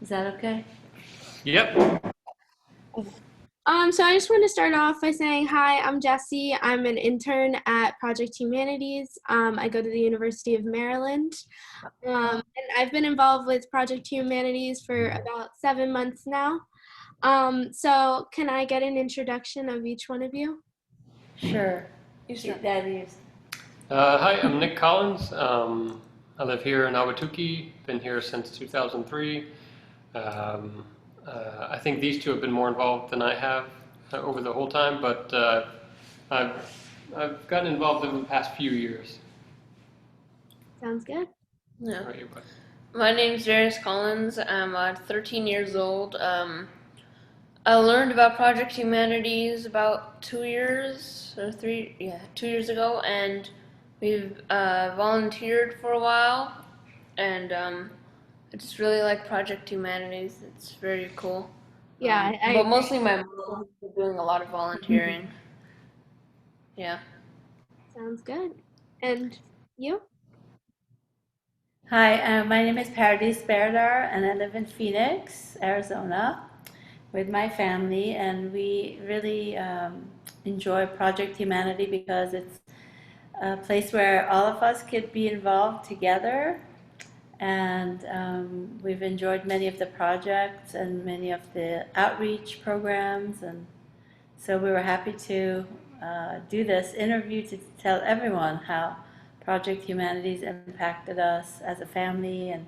Is that okay? Yep. So I just want to start off by saying, hi, I'm Jessie. I'm an intern at Project Humanities. I go to the University of Maryland. And I've been involved with Project Humanities for about 7 months now. So can I get an introduction of each one of you? Sure. You start. That is. Hi, I'm Nick Collins. I live here in Awatuki. Been here since 2003. Um, I think these two have been more involved than I have over the whole time, but I've I've gotten involved in the past few years. Sounds good. Yeah. How about you, bud? My name's Darius Collins. I'm 13 years old. I learned about Project Humanities about 2 years or 2 years ago, and we've volunteered for a while. And I just really like Project Humanities. It's very cool. Yeah, I But agree. mostly my mom has been doing a lot of volunteering. Yeah. Sounds good. And you? Hi, my name is Parody Sparrow, and I live in Phoenix, Arizona, with my family, and we really enjoy Project Humanity because it's a place where all of us could be involved together, and we've enjoyed many of the projects and many of the outreach programs, and so we were happy to do this interview to tell everyone how Project Humanities impacted us as a family and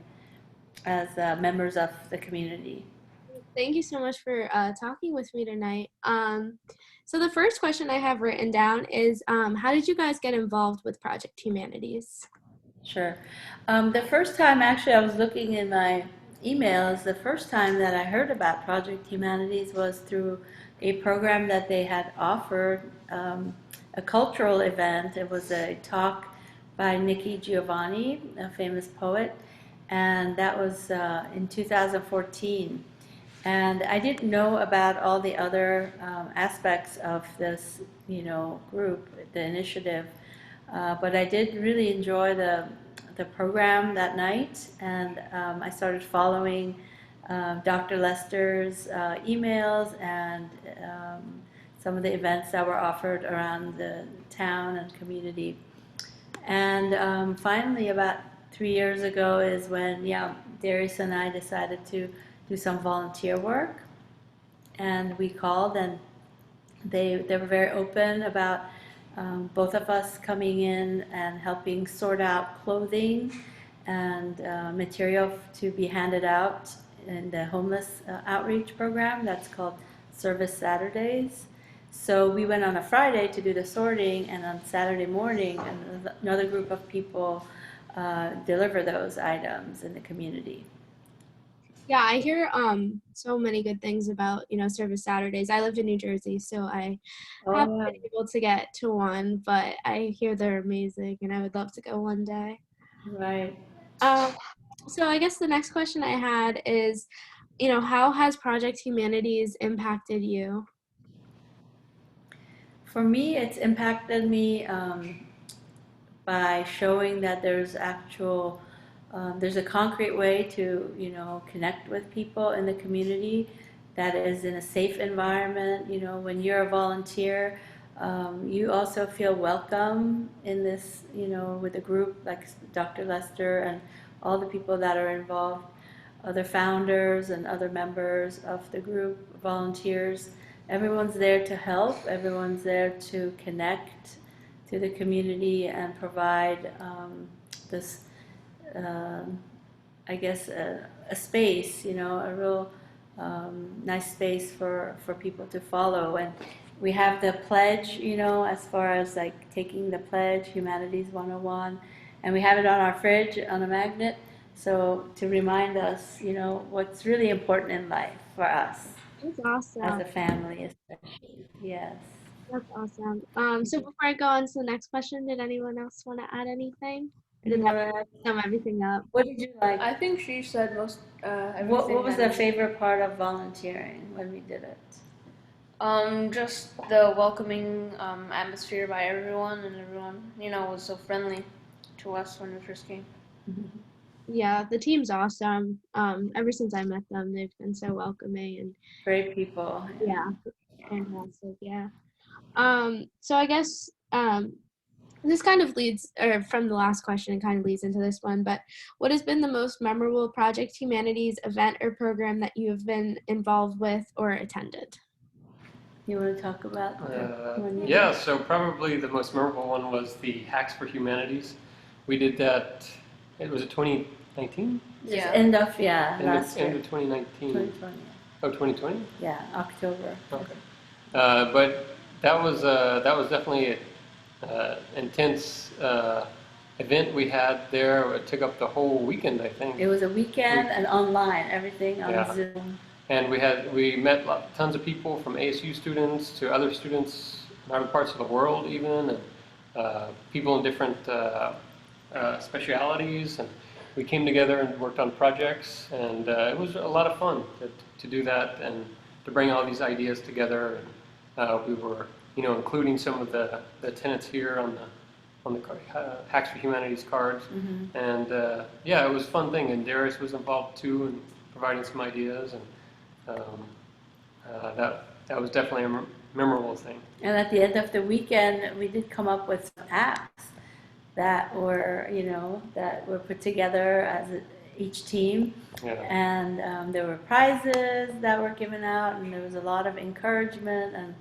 as members of the community. Thank you so much for talking with me tonight. So the first question I have written down is, how did you guys get involved with Project Humanities? Sure. The first time, actually, I was looking in my emails. The first time that I heard about Project Humanities was through a program that they had offered, a cultural event. It was a talk by Nikki Giovanni, a famous poet, and that was in 2014. And I didn't know about all the other aspects of this, group, the initiative. But I did really enjoy the program that night, and I started following Dr. Lester's emails and some of the events that were offered around the town and community. And finally, about 3 years ago, is when Darius and I decided to do some volunteer work, and we called, and they were very open about both of us coming in and helping sort out clothing and material to be handed out in the homeless outreach program that's called Service Saturdays. So we went on a Friday to do the sorting, and on Saturday morning, another group of people deliver those items in the community. Yeah, I hear so many good things about, Service Saturdays. I lived in New Jersey, so I haven't Oh, been able to get to one, but I hear they're amazing and I would love to go one day. right. Um, so I guess the next question I had is, how has Project Humanities impacted you? For me, it's impacted me by showing that there's a concrete way to, connect with people in the community that is in a safe environment. When you're a volunteer, you also feel welcome in this, with a group like Dr. Lester and all the people that are involved, other founders and other members of the group, volunteers. Everyone's there to help, everyone's there to connect to the community and provide this, um, I guess, a space, a real nice space for people to follow. And we have the pledge, as far as like taking the pledge, Humanities 101, and we have it on our fridge on a magnet. So to remind us, what's really important in life for us That's as awesome. a family, especially. Yes. That's awesome. So before I go on to the next question, did anyone else want to add anything? Or did You that want to? sum everything up? What did you like? I think she said most What everything was that the I need. favorite part of volunteering when we did it? Just the welcoming atmosphere by everyone, and everyone, was so friendly to us when we first came. Yeah, the team's awesome. Ever since I met them, they've been so welcoming and Great people. yeah, fantastic. Yeah. So I guess this kind of leads, or from the last question, it kind of leads into this one, but what has been the most memorable Project Humanities event or program that you have been involved with or attended? You want to talk about the one you Yeah, so probably the most memorable one was the Hacks for Humanities. We did that, it was 2019? did? Just Yeah. end of, yeah, End last of, end year, of 2019. 2020. Oh, 2020? Yeah, October. Okay. But that was definitely an intense event we had there. It took up the whole weekend, I think. It was a weekend and online, everything on Yeah. Zoom. And we met tons of people, from ASU students to other students in other parts of the world even, and people in different specialities. And we came together and worked on projects, and it was a lot of fun to do that and to bring all these ideas together. And we were, including some of the tenants here on the Hacks for Humanities cards. Mm-hmm. And yeah, it was a fun thing. And Darius was involved too, in providing some ideas. And that was definitely a memorable thing. And at the end of the weekend, we did come up with some apps that were, that were put together as each team. Yeah. And there were prizes that were given out, and there was a lot of encouragement and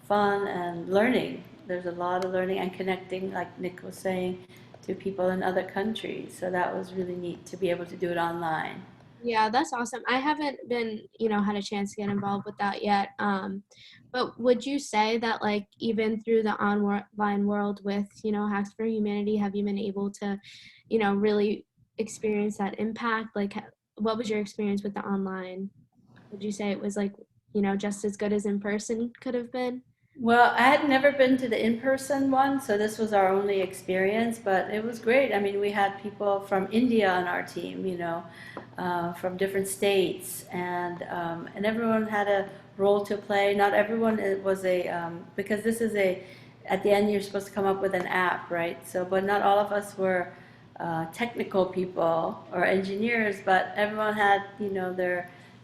fun and learning. There's a lot of learning and connecting, like Nick was saying, to people in other countries. So that was really neat to be able to do it online. Yeah, that's awesome. I haven't been, had a chance to get involved with that yet. But would you say that, like, even through the online world with, Hacks for Humanity, have you been able to, really experience that impact? Like, what was your experience with the online? Would you say it was like, just as good as in person could have been? Well, I had never been to the in-person one, so this was our only experience, but it was great. I mean, we had people from India on our team, from different states, and everyone had a role to play. Not everyone was because this is at the end you're supposed to come up with an app, right? So, but not all of us were technical people or engineers, but everyone had,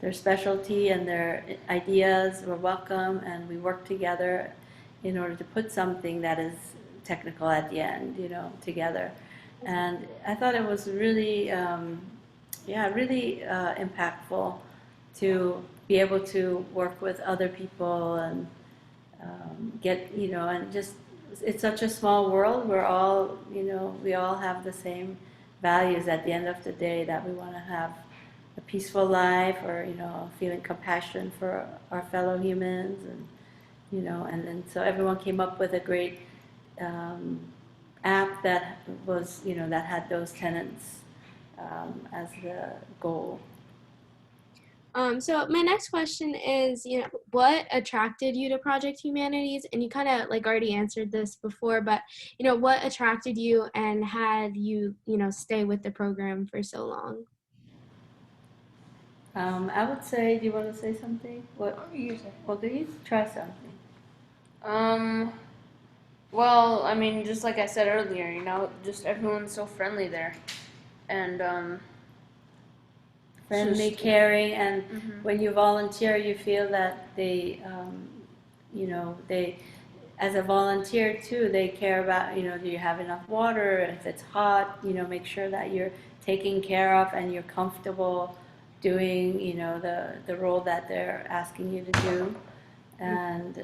their specialty and their ideas were welcome, and we worked together in order to put something that is technical at the end, together. And I thought it was really, really impactful to be able to work with other people and get, and just, it's such a small world. We're all, we all have the same values at the end of the day, that we want to have a peaceful life, or feeling compassion for our fellow humans, and then so everyone came up with a great app that was that had those tenets as the goal. So my next question is, what attracted you to Project Humanities? And you kind of like already answered this before, but what attracted you and had you, stay with the program for so long? I would say, do you want to say something? What? Well, do you try something? Well, I mean, just like I said earlier, just everyone's so friendly there, and Friendly, just- caring, and Mhm. when you volunteer, you feel that they, they, as a volunteer too, they care about, do you have enough water? If it's hot, make sure that you're taken care of and you're comfortable doing, the role that they're asking you to do. And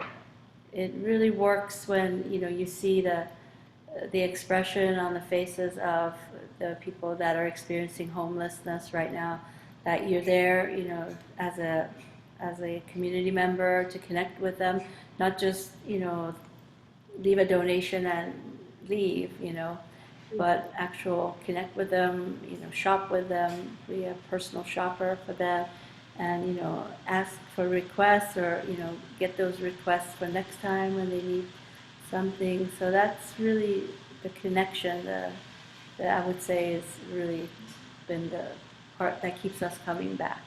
it really works when, you see the expression on the faces of the people that are experiencing homelessness right now, that you're there, as a community member to connect with them, not just, leave a donation and leave, but actual connect with them, shop with them, be a personal shopper for them, and, ask for requests, or, get those requests for next time when they need something. So that's really the connection that I would say has really been the part that keeps us coming back.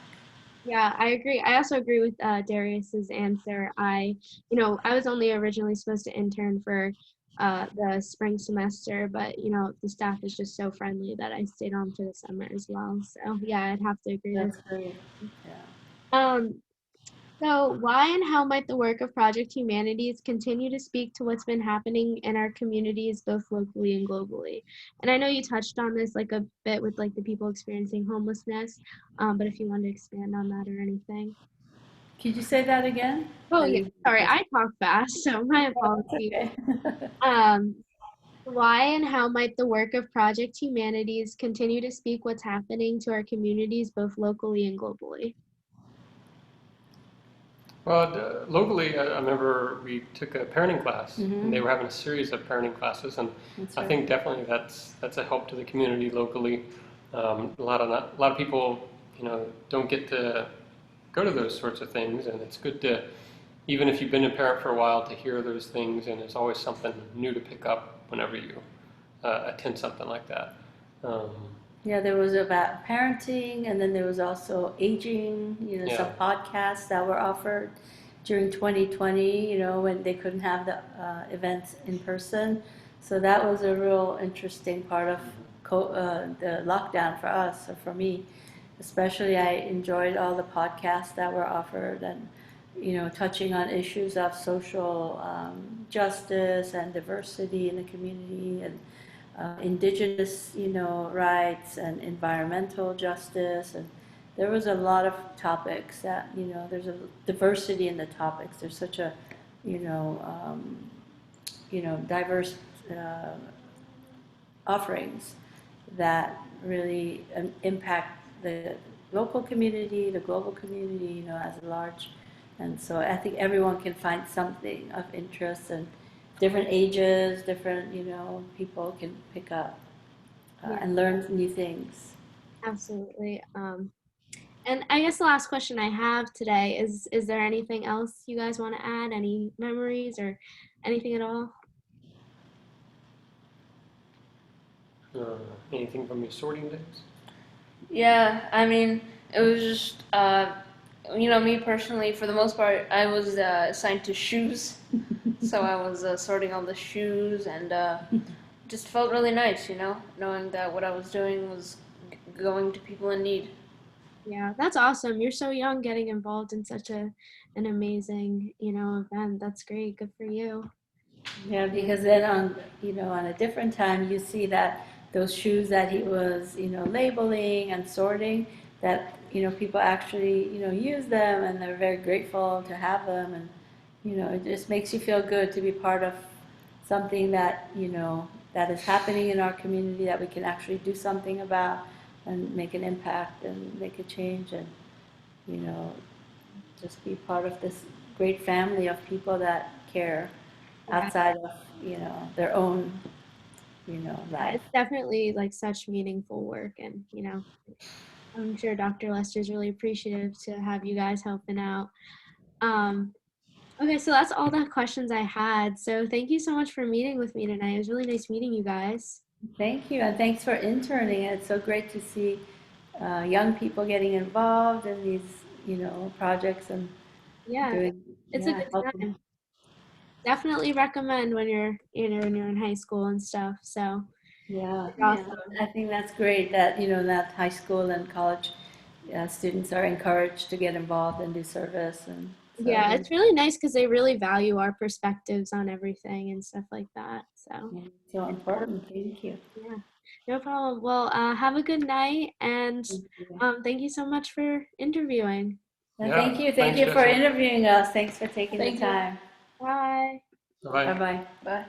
Yeah, I agree. I also agree with Darius's answer. I was only originally supposed to intern for the spring semester, but you know, the staff is just so friendly that I stayed on for the summer as well. So yeah, I'd have to agree with That's great. Yeah. um so why and how might the work of Project Humanities continue to speak to what's been happening in our communities both locally and globally? And I know you touched on this like a bit with like the people experiencing homelessness, but if you want to expand on that or anything. Could you say that again? Oh I yeah, didn't sorry, catch I talk fast, so my that. That's apologies. okay. Um, why and how might the work of Project Humanities continue to speak what's happening to our communities both locally and globally? Well, locally, I remember we took a parenting class, and they Mhm. were having a series of parenting classes, and That's I right. think definitely that's a help to the community locally. A lot of people, don't get to go to those sorts of things, and it's good to, even if you've been a parent for a while, to hear those things, and it's always something new to pick up whenever you attend something like that. Um, Yeah, there was about parenting, and then there was also aging, some yeah, podcasts that were offered during 2020, when they couldn't have the events in person. So that was a real interesting part of the lockdown for us, or for me. Especially, I enjoyed all the podcasts that were offered and, touching on issues of social justice and diversity in the community and indigenous, rights and environmental justice. And there was a lot of topics that, there's a diversity in the topics. There's such a, you know, um, diverse offerings that really impact the local community, the global community, as a large. And so I think everyone can find something of interest, and different ages, different, people can pick up Yeah, and learn new things. absolutely. And I guess the last question I have today is there anything else you guys want to add? Any memories or anything at all? uh, anything from your sorting days? Yeah, I mean, it was just, me personally, for the most part, I was assigned to shoes. So I was sorting all the shoes and just felt really nice, knowing that what I was doing was going to people in need. Yeah, that's awesome. You're so young getting involved in such an amazing, event. That's great. Good for you. Yeah, because then on a different time, you see that those shoes that he was, labeling and sorting, that, people actually, use them, and they're very grateful to have them. And, it just makes you feel good to be part of something that, that is happening in our community that we can actually do something about and make an impact and make a change, and, you know, just be part of this great family of people that care Yeah, outside of, their own, life. it's definitely like such meaningful work and, I'm sure Dr. Lester's really appreciative to have you guys helping out. Um, okay, so that's all the questions I had. So thank you so much for meeting with me tonight. It was really nice meeting you guys. Thank you, and thanks for interning. It's so great to see young people getting involved in these, projects and Yeah, doing, it's a yeah, good helping. time. Definitely recommend when you're, when you're in high school and stuff. So Yeah, it's yeah. awesome. I think that's great that, that high school and college students are encouraged to get involved and do service. And so, Yeah, it's really nice because they really value our perspectives on everything and stuff like that. So, yeah, so important. Thank you. yeah, no problem. Well, have a good night and Thank you. thank you so much for interviewing. Well, Yeah, thank you. Thank thanks, you for Jesse. interviewing us. Thanks for taking the Thank you. time. Bye. Bye. Bye bye. Bye.